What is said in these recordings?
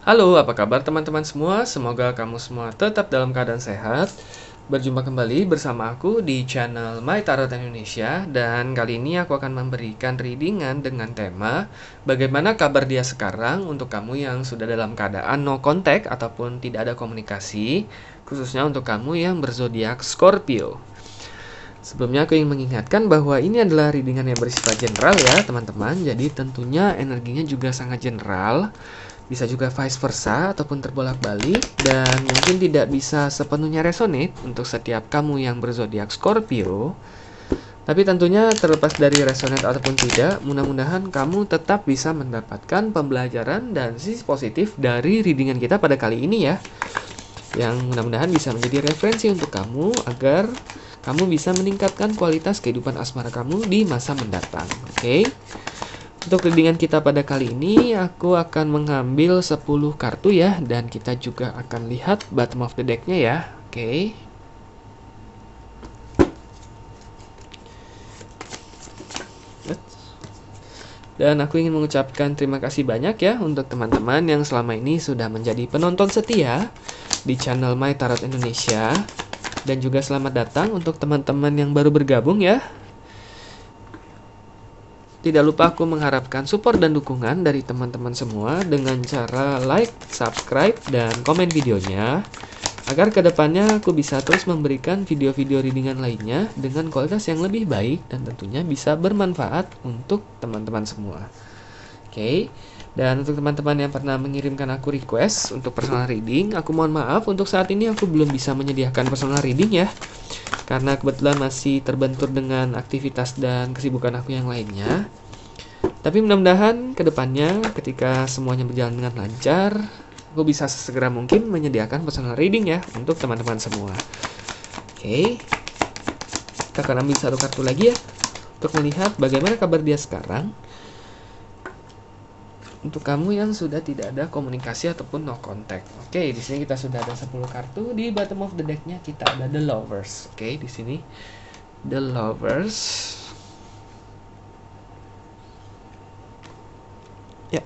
Halo, apa kabar teman-teman semua? Semoga kamu semua tetap dalam keadaan sehat. Berjumpa kembali bersama aku di channel My Tarot Indonesia, dan kali ini aku akan memberikan readingan dengan tema bagaimana kabar dia sekarang untuk kamu yang sudah dalam keadaan no contact ataupun tidak ada komunikasi, khususnya untuk kamu yang berzodiak Scorpio. Sebelumnya aku ingin mengingatkan bahwa ini adalah readingan yang bersifat general ya teman-teman, jadi tentunya energinya juga sangat general. Bisa juga vice versa ataupun terbolak-balik, dan mungkin tidak bisa sepenuhnya resonate untuk setiap kamu yang berzodiak Scorpio. Tapi tentunya terlepas dari resonate ataupun tidak, mudah-mudahan kamu tetap bisa mendapatkan pembelajaran dan sisi positif dari readingan kita pada kali ini ya. Yang mudah-mudahan bisa menjadi referensi untuk kamu agar kamu bisa meningkatkan kualitas kehidupan asmara kamu di masa mendatang. Oke? Untuk readingan kita pada kali ini, aku akan mengambil 10 kartu ya, dan kita juga akan lihat bottom of the deck-nya ya. Oke. Dan aku ingin mengucapkan terima kasih banyak ya untuk teman-teman yang selama ini sudah menjadi penonton setia di channel My Tarot Indonesia. Dan juga selamat datang untuk teman-teman yang baru bergabung ya. Tidak lupa aku mengharapkan support dan dukungan dari teman-teman semua dengan cara like, subscribe, dan komen videonya, agar kedepannya aku bisa terus memberikan video-video readingan lainnya dengan kualitas yang lebih baik dan tentunya bisa bermanfaat untuk teman-teman semua. Oke, dan untuk teman-teman yang pernah mengirimkan aku request untuk personal reading, aku mohon maaf untuk saat ini aku belum bisa menyediakan personal reading ya, karena kebetulan masih terbentur dengan aktivitas dan kesibukan aku yang lainnya. Tapi mudah-mudahan kedepannya ketika semuanya berjalan dengan lancar, aku bisa sesegera mungkin menyediakan personal reading ya untuk teman-teman semua. Oke, kita akan ambil satu kartu lagi ya untuk melihat bagaimana kabar dia sekarang untuk kamu yang sudah tidak ada komunikasi ataupun no contact. Oke, di sini kita sudah ada 10 kartu. Di bottom of the deck-nya kita ada The Lovers. Oke, di sini The Lovers. Ya.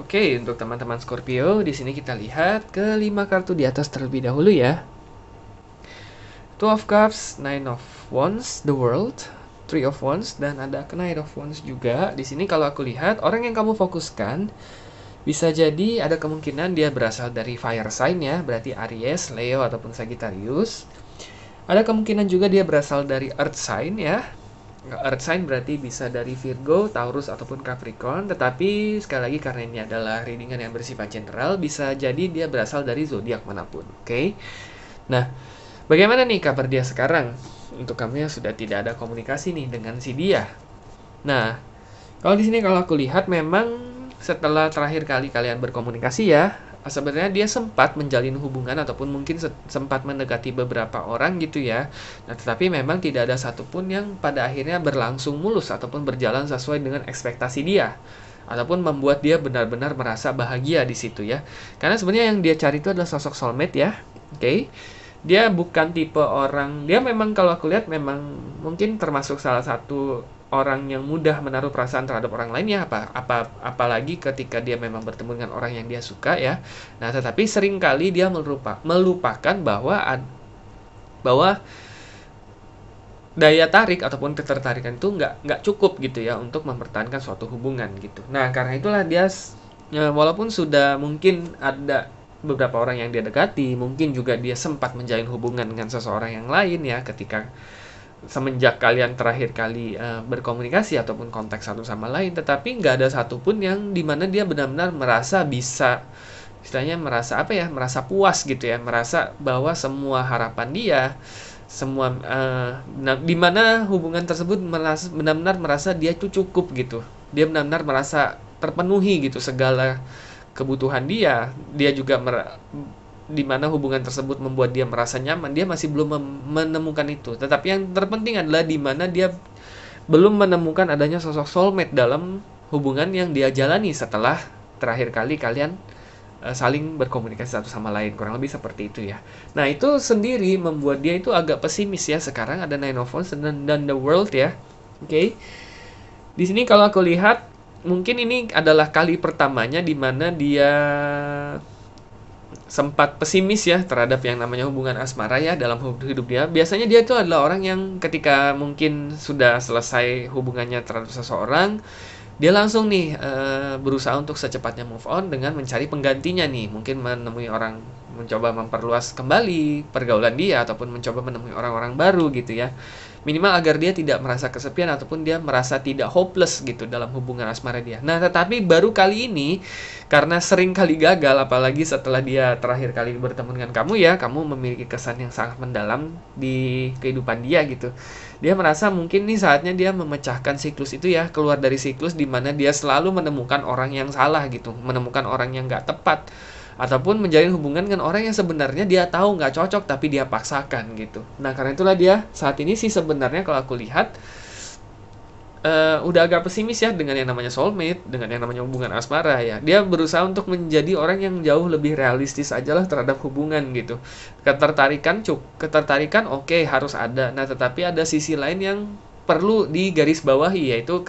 Oke, untuk teman-teman Scorpio, di sini kita lihat kelima kartu di atas terlebih dahulu ya. Two of Cups, Nine of Wands, The World, Three of Wands, dan ada Knight of Wands juga. Di sini kalau aku lihat, orang yang kamu fokuskan bisa jadi ada kemungkinan dia berasal dari fire sign ya, berarti Aries, Leo, ataupun Sagittarius. Ada kemungkinan juga dia berasal dari earth sign ya. Earth sign berarti bisa dari Virgo, Taurus, ataupun Capricorn. Tetapi sekali lagi karena ini adalah readingan yang bersifat general, bisa jadi dia berasal dari zodiak manapun. Oke. Nah, bagaimana nih kabar dia sekarang? Untuk kamu yang sudah tidak ada komunikasi nih dengan si dia. Nah, kalau di sini kalau aku lihat memang setelah terakhir kali kalian berkomunikasi ya, sebenarnya dia sempat menjalin hubungan ataupun mungkin sempat mendekati beberapa orang gitu ya. Nah, tetapi memang tidak ada satupun yang pada akhirnya berlangsung mulus ataupun berjalan sesuai dengan ekspektasi dia, ataupun membuat dia benar-benar merasa bahagia di situ ya. Karena sebenarnya yang dia cari itu adalah sosok soulmate ya. Oke. Dia bukan tipe orang, dia memang kalau aku lihat memang mungkin termasuk salah satu orang yang mudah menaruh perasaan terhadap orang lain ya, apalagi ketika dia memang bertemu dengan orang yang dia suka ya. Nah, tetapi seringkali dia melupakan bahwa daya tarik ataupun ketertarikan itu nggak cukup gitu ya untuk mempertahankan suatu hubungan gitu. Nah, karena itulah dia walaupun sudah mungkin ada beberapa orang yang dia dekati, mungkin juga dia sempat menjalin hubungan dengan seseorang yang lain ya ketika semenjak kalian terakhir kali berkomunikasi ataupun kontak satu sama lain, tetapi nggak ada satupun yang dimana dia benar-benar merasa bisa, istilahnya merasa apa ya, merasa puas gitu ya, merasa bahwa semua harapan dia, semua dimana hubungan tersebut benar-benar merasa dia itu cukup gitu, dia benar-benar merasa terpenuhi gitu segala kebutuhan dia juga di mana hubungan tersebut membuat dia merasa nyaman, dia masih belum menemukan itu. Tetapi yang terpenting adalah di mana dia belum menemukan adanya sosok soulmate dalam hubungan yang dia jalani setelah terakhir kali kalian saling berkomunikasi satu sama lain, kurang lebih seperti itu ya. Nah, itu sendiri membuat dia itu agak pesimis ya. Sekarang ada Nine of Wands dan The World ya. Oke. Di sini kalau aku lihat mungkin ini adalah kali pertamanya di mana dia sempat pesimis ya terhadap yang namanya hubungan asmara ya dalam hidup dia. Biasanya dia itu adalah orang yang ketika mungkin sudah selesai hubungannya terhadap seseorang, dia langsung nih berusaha untuk secepatnya move on dengan mencari penggantinya nih. Mungkin menemui orang, mencoba memperluas kembali pergaulan dia ataupun mencoba menemui orang-orang baru gitu ya. Minimal agar dia tidak merasa kesepian ataupun dia merasa tidak hopeless gitu dalam hubungan asmara dia. Nah, tetapi baru kali ini karena sering kali gagal, apalagi setelah dia terakhir kali bertemu dengan kamu ya, kamu memiliki kesan yang sangat mendalam di kehidupan dia gitu. Dia merasa mungkin nih saatnya dia memecahkan siklus itu ya, keluar dari siklus di mana dia selalu menemukan orang yang salah gitu, menemukan orang yang nggak tepat, ataupun menjalin hubungan dengan orang yang sebenarnya dia tahu nggak cocok tapi dia paksakan gitu. Nah karena itulah dia saat ini sih sebenarnya kalau aku lihat udah agak pesimis ya dengan yang namanya soulmate, dengan yang namanya hubungan asmara ya. Dia berusaha untuk menjadi orang yang jauh lebih realistis aja lah terhadap hubungan gitu. Ketertarikan oke, harus ada. Nah, tetapi ada sisi lain yang perlu digarisbawahi yaitu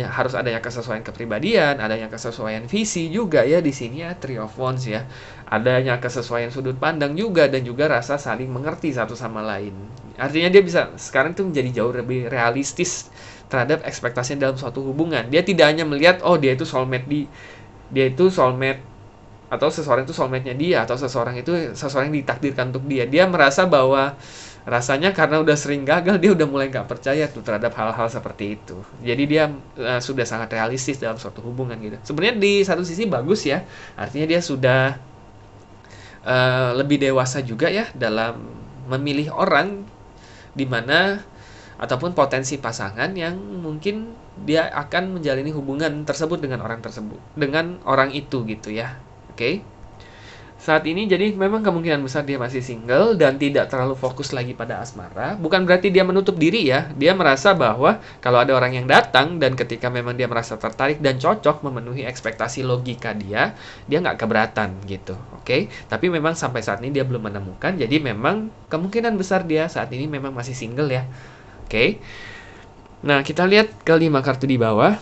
harus adanya kesesuaian kepribadian, adanya kesesuaian visi juga ya di sini ya Three of Wands ya. Adanya kesesuaian sudut pandang juga dan juga rasa saling mengerti satu sama lain. Artinya dia bisa sekarang tuh menjadi jauh lebih realistis terhadap ekspektasinya dalam suatu hubungan. Dia tidak hanya melihat dia itu soulmate atau seseorang itu soulmate-nya dia atau seseorang yang ditakdirkan untuk dia. Dia merasa bahwa rasanya karena udah sering gagal dia udah mulai nggak percaya tuh terhadap hal-hal seperti itu. Jadi dia sudah sangat realistis dalam suatu hubungan gitu. Sebenarnya di satu sisi bagus ya, artinya dia sudah lebih dewasa juga ya dalam memilih orang di mana ataupun potensi pasangan yang mungkin dia akan menjalani hubungan tersebut dengan orang itu gitu ya. Oke. Saat ini jadi memang kemungkinan besar dia masih single dan tidak terlalu fokus lagi pada asmara. Bukan berarti dia menutup diri ya. Dia merasa bahwa kalau ada orang yang datang dan ketika memang dia merasa tertarik dan cocok memenuhi ekspektasi logika dia nggak keberatan gitu. Oke? Tapi memang sampai saat ini dia belum menemukan. Jadi memang kemungkinan besar dia saat ini memang masih single ya. Oke? Nah, kita lihat ke 5 kartu di bawah.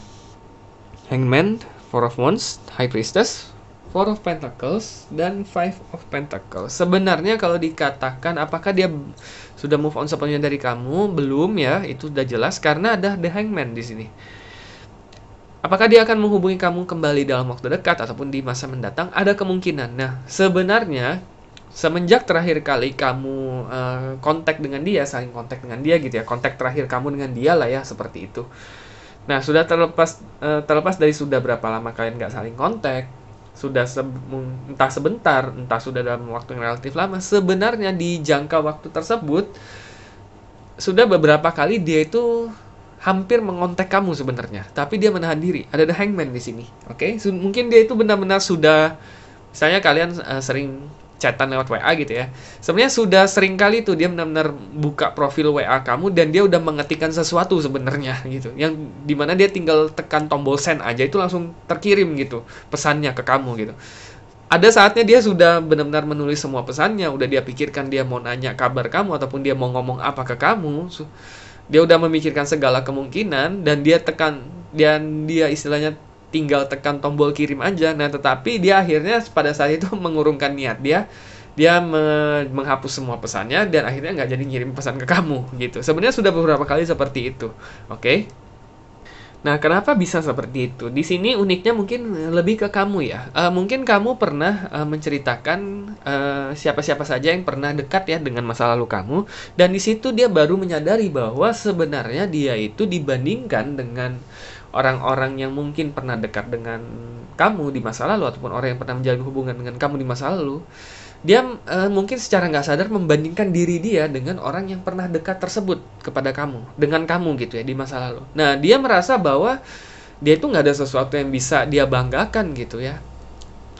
Hangman, Four of Wands, High Priestess, Four of Pentacles, dan Five of Pentacles. Sebenarnya kalau dikatakan apakah dia sudah move on sepenuhnya dari kamu, belum ya, itu sudah jelas karena ada The Hangman di sini. Apakah dia akan menghubungi kamu kembali dalam waktu dekat ataupun di masa mendatang? Ada kemungkinan. Nah, sebenarnya semenjak terakhir kali kamu saling kontak dengan dia gitu ya, kontak terakhir kamu dengan dia lah ya, seperti itu. Nah, sudah terlepas dari sudah berapa lama kalian nggak saling kontak, sudah entah sebentar, entah sudah dalam waktu yang relatif lama, sebenarnya di jangka waktu tersebut sudah beberapa kali dia itu hampir mengontak kamu sebenarnya, tapi dia menahan diri. Ada The Hangman di sini. Oke? Mungkin dia itu benar-benar sudah, misalnya kalian sering chatan lewat WA gitu ya. Sebenarnya sudah sering kali tuh dia benar-benar buka profil WA kamu dan dia udah mengetikkan sesuatu sebenarnya gitu. Yang dimana dia tinggal tekan tombol send aja itu langsung terkirim gitu pesannya ke kamu gitu. Ada saatnya dia sudah benar-benar menulis semua pesannya, udah dia pikirkan dia mau nanya kabar kamu ataupun dia mau ngomong apa ke kamu. Dia udah memikirkan segala kemungkinan dan dia istilahnya tinggal tekan tombol kirim aja. Nah, tetapi dia akhirnya pada saat itu mengurungkan niat dia menghapus semua pesannya dan akhirnya nggak jadi ngirim pesan ke kamu gitu. Sebenarnya sudah beberapa kali seperti itu. Oke? Nah, kenapa bisa seperti itu? Di sini uniknya mungkin lebih ke kamu ya. Mungkin kamu pernah menceritakan siapa-siapa saja yang pernah dekat ya dengan masa lalu kamu, dan di situ dia baru menyadari bahwa sebenarnya dia itu dibandingkan dengan orang-orang yang mungkin pernah dekat dengan kamu di masa lalu ataupun orang yang pernah menjalin hubungan dengan kamu di masa lalu, dia mungkin secara nggak sadar membandingkan diri dia dengan orang yang pernah dekat tersebut dengan kamu gitu ya di masa lalu. Nah, dia merasa bahwa dia itu nggak ada sesuatu yang bisa dia banggakan gitu ya.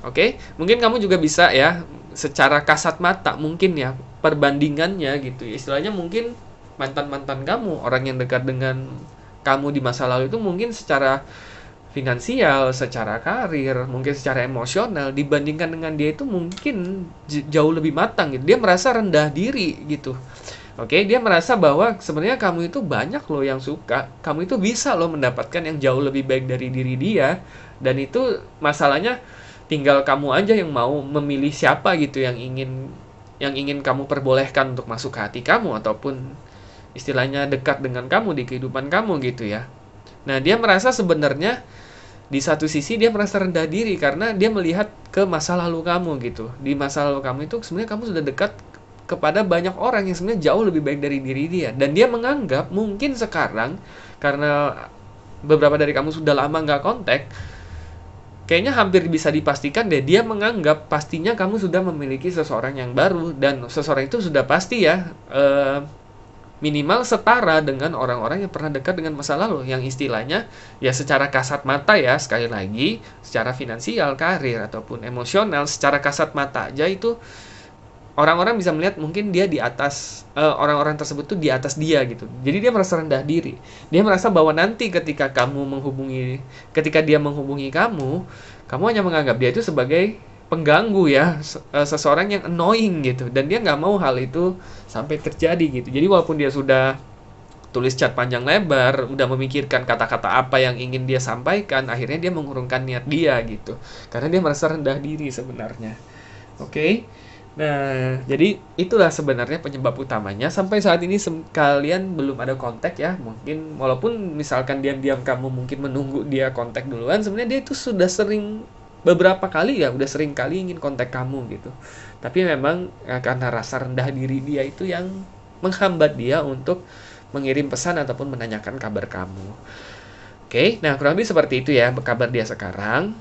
Oke, mungkin kamu juga bisa ya secara kasat mata mungkin ya perbandingannya gitu. Istilahnya mungkin mantan-mantan kamu, orang yang dekat dengan kamu di masa lalu itu mungkin secara finansial, secara karir, mungkin secara emosional dibandingkan dengan dia itu mungkin jauh lebih matang gitu. Dia merasa rendah diri gitu. Oke, dia merasa bahwa sebenarnya kamu itu banyak loh yang suka, kamu itu bisa loh mendapatkan yang jauh lebih baik dari diri dia, dan itu masalahnya tinggal kamu aja yang mau memilih siapa gitu yang ingin kamu perbolehkan untuk masuk ke hati kamu ataupun istilahnya dekat dengan kamu di kehidupan kamu gitu ya. Nah, dia merasa sebenarnya di satu sisi dia merasa rendah diri karena dia melihat ke masa lalu kamu gitu. Di masa lalu kamu itu sebenarnya kamu sudah dekat kepada banyak orang yang sebenarnya jauh lebih baik dari diri dia. Dan dia menganggap mungkin sekarang karena beberapa dari kamu sudah lama nggak kontak, kayaknya hampir bisa dipastikan deh dia menganggap pastinya kamu sudah memiliki seseorang yang baru dan seseorang itu sudah pasti ya minimal setara dengan orang-orang yang pernah dekat dengan masa lalu yang istilahnya ya secara kasat mata ya sekali lagi secara finansial, karir ataupun emosional secara kasat mata aja itu orang-orang bisa melihat mungkin dia di atas orang-orang tersebut tuh di atas dia gitu. Jadi dia merasa rendah diri. Dia merasa bahwa nanti ketika dia menghubungi kamu, kamu hanya menganggap dia itu sebagai pengganggu ya, seseorang yang annoying gitu. Dan dia nggak mau hal itu sampai terjadi gitu. Jadi walaupun dia sudah tulis chat panjang lebar, udah memikirkan kata-kata apa yang ingin dia sampaikan, akhirnya dia mengurungkan niat dia gitu. Karena dia merasa rendah diri sebenarnya. Oke. Nah, jadi itulah sebenarnya penyebab utamanya. Sampai saat ini kalian belum ada kontak ya. Mungkin walaupun misalkan diam-diam kamu mungkin menunggu dia kontak duluan, sebenarnya dia itu sudah sering beberapa kali ya, udah sering kali ingin kontak kamu gitu. Tapi memang karena rasa rendah diri dia itu yang menghambat dia untuk mengirim pesan ataupun menanyakan kabar kamu. Oke, nah kurang lebih seperti itu ya kabar dia sekarang.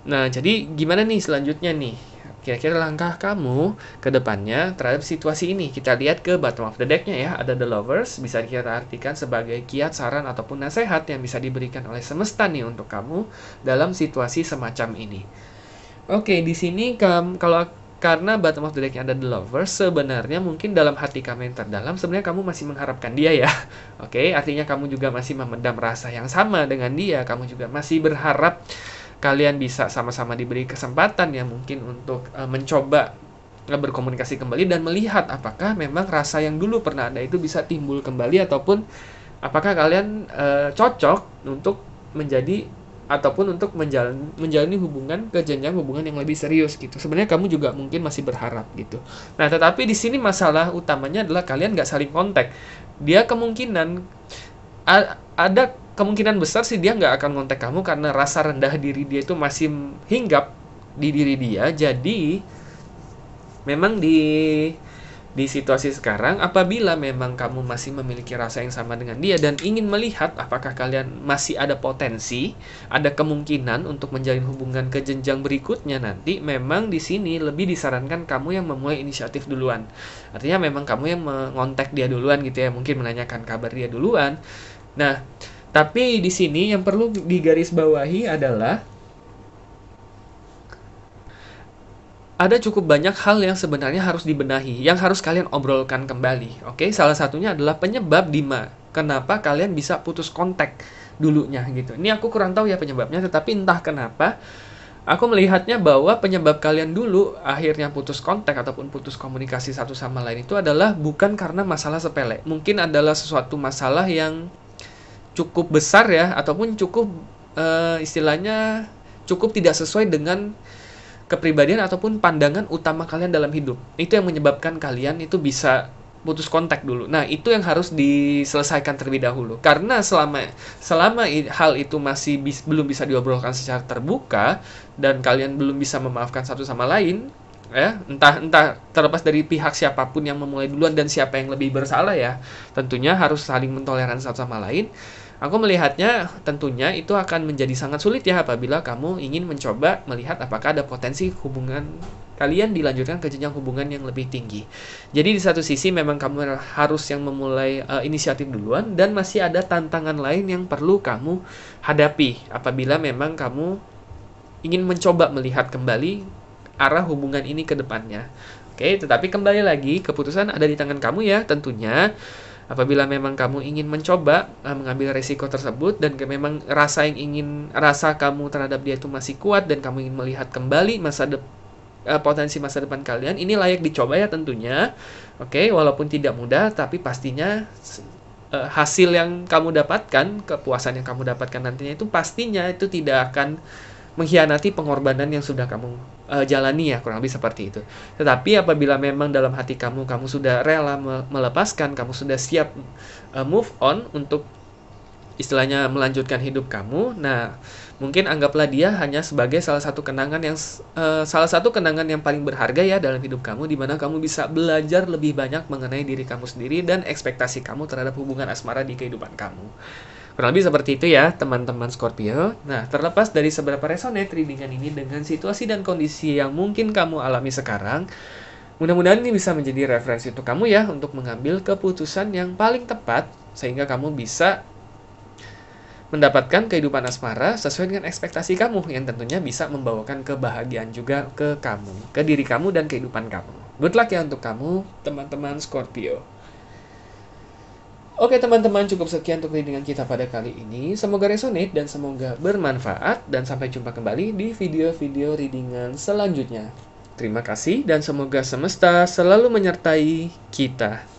Nah, jadi gimana nih selanjutnya nih? Kira-kira langkah kamu ke depannya terhadap situasi ini. Kita lihat ke bottom of the deck-nya ya. Ada The Lovers, bisa kita artikan sebagai kiat, saran, ataupun nasihat yang bisa diberikan oleh semesta nih untuk kamu dalam situasi semacam ini. Oke, di sini karena bottom of the deck-nya ada The Lovers, sebenarnya mungkin dalam hati kamu yang terdalam, sebenarnya kamu masih mengharapkan dia ya. Oke, artinya kamu juga masih memendam rasa yang sama dengan dia. Kamu juga masih berharap kalian bisa sama-sama diberi kesempatan ya mungkin untuk mencoba berkomunikasi kembali dan melihat apakah memang rasa yang dulu pernah ada itu bisa timbul kembali ataupun apakah kalian cocok untuk menjadi ataupun untuk menjalani hubungan ke jenjang hubungan yang lebih serius gitu. Sebenarnya kamu juga mungkin masih berharap gitu. Nah, tetapi di sini masalah utamanya adalah kalian nggak saling kontak. Dia kemungkinan ada kemungkinan besar sih dia nggak akan kontak kamu karena rasa rendah diri dia itu masih hinggap di diri dia. Jadi memang di situasi sekarang apabila memang kamu masih memiliki rasa yang sama dengan dia dan ingin melihat apakah kalian masih ada potensi, ada kemungkinan untuk menjalin hubungan ke jenjang berikutnya nanti, memang di sini lebih disarankan kamu yang memulai inisiatif duluan. Artinya memang kamu yang mengontak dia duluan gitu ya, mungkin menanyakan kabar dia duluan. Nah, tapi di sini yang perlu digarisbawahi adalah ada cukup banyak hal yang sebenarnya harus dibenahi, yang harus kalian obrolkan kembali. Oke, salah satunya adalah penyebab kenapa kalian bisa putus kontak dulunya gitu. Ini aku kurang tahu ya penyebabnya, tetapi entah kenapa aku melihatnya bahwa penyebab kalian dulu akhirnya putus kontak ataupun putus komunikasi satu sama lain itu adalah bukan karena masalah sepele. Mungkin adalah sesuatu masalah yang cukup besar ya, ataupun cukup istilahnya cukup tidak sesuai dengan kepribadian ataupun pandangan utama kalian dalam hidup. Itu yang menyebabkan kalian itu bisa putus kontak dulu. Nah, itu yang harus diselesaikan terlebih dahulu. Karena selama hal itu masih belum bisa diobrolkan secara terbuka dan kalian belum bisa memaafkan satu sama lain, ya, entah terlepas dari pihak siapapun yang memulai duluan dan siapa yang lebih bersalah ya. Tentunya harus saling mentoleransi satu sama lain. Aku melihatnya tentunya itu akan menjadi sangat sulit ya apabila kamu ingin mencoba melihat apakah ada potensi hubungan kalian dilanjutkan ke jenjang hubungan yang lebih tinggi. Jadi di satu sisi memang kamu harus yang memulai inisiatif duluan dan masih ada tantangan lain yang perlu kamu hadapi apabila memang kamu ingin mencoba melihat kembali arah hubungan ini ke depannya. Oke, tetapi kembali lagi keputusan ada di tangan kamu ya tentunya. Apabila memang kamu ingin mencoba mengambil resiko tersebut dan memang rasa kamu terhadap dia itu masih kuat dan kamu ingin melihat kembali potensi masa depan kalian. Ini layak dicoba ya tentunya. Oke, walaupun tidak mudah, tapi pastinya hasil yang kamu dapatkan, kepuasan yang kamu dapatkan nantinya itu pastinya itu tidak akan mengkhianati pengorbanan yang sudah kamu jalani ya, kurang lebih seperti itu. Tetapi apabila memang dalam hati kamu sudah rela melepaskan, kamu sudah siap move on untuk istilahnya melanjutkan hidup kamu, nah mungkin anggaplah dia hanya sebagai salah satu kenangan yang paling berharga ya dalam hidup kamu, di mana kamu bisa belajar lebih banyak mengenai diri kamu sendiri dan ekspektasi kamu terhadap hubungan asmara di kehidupan kamu. Kurang lebih seperti itu ya teman-teman Scorpio. Nah, terlepas dari seberapa resonate readingan ini dengan situasi dan kondisi yang mungkin kamu alami sekarang, mudah-mudahan ini bisa menjadi referensi untuk kamu ya, untuk mengambil keputusan yang paling tepat sehingga kamu bisa mendapatkan kehidupan asmara sesuai dengan ekspektasi kamu, yang tentunya bisa membawakan kebahagiaan juga ke kamu, ke diri kamu dan kehidupan kamu. Good luck ya untuk kamu, teman-teman Scorpio. Oke teman-teman, cukup sekian untuk readingan kita pada kali ini. Semoga resonate dan semoga bermanfaat, dan sampai jumpa kembali di video-video readingan selanjutnya. Terima kasih dan semoga semesta selalu menyertai kita.